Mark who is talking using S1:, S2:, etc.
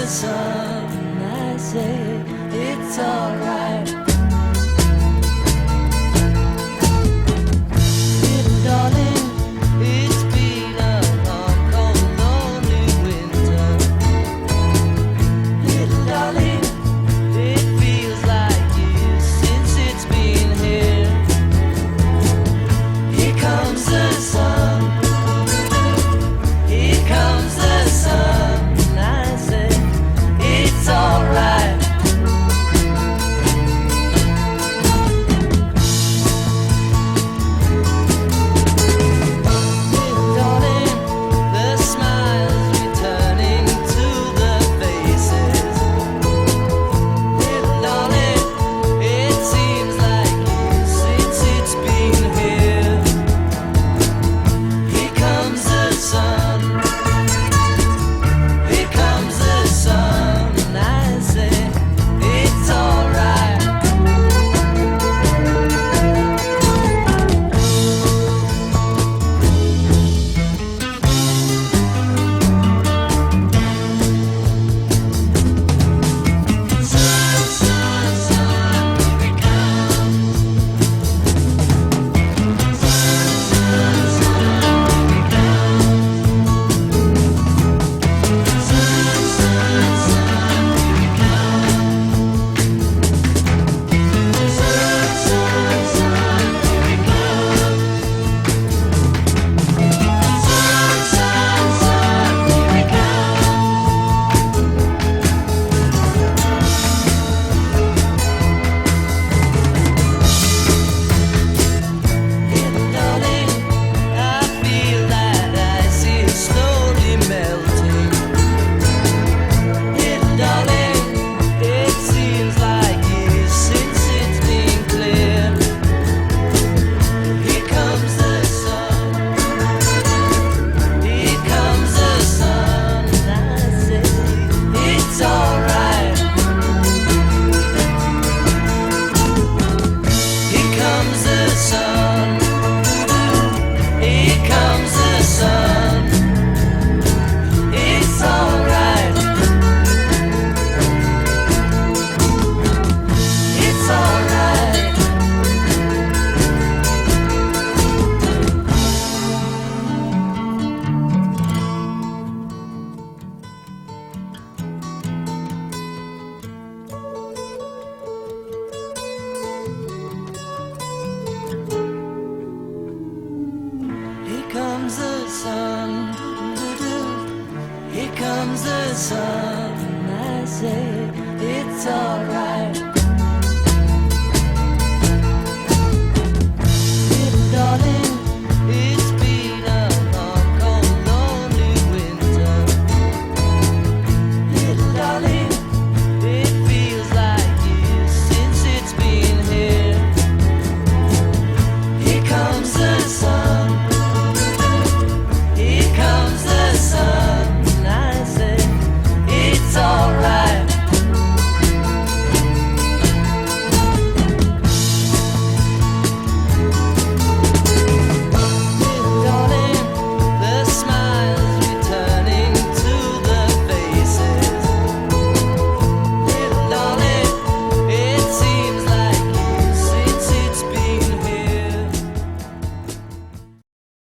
S1: the sun, I say it's alright. Little darling, it's been a long, cold, lonely winter. Little darling, it feels like years since it's been here. Here comes the sun. Here comes the sun. I say it's alright. Little darling, the smiles returning to the faces. Little darling, it seems like years since it's been here. Here comes the sun. Here comes the sun, and I say it's alright. Sun, sun, sun, here it comes. Sun, sun, sun, here it comes. Sun, sun, sun, here it comes. Sun, sun, sun, here it comes. Sun, sun, sun, here it comes. Little darling, I feel that ice is slowly melting. Little darling, it seems like years since it's been clear. Here comes the sun. Here comes the sun, and I say it's alright. Here comes the sun. Here comes the sun. It's alright. It's alright. Here comes the sun. Here comes the sun.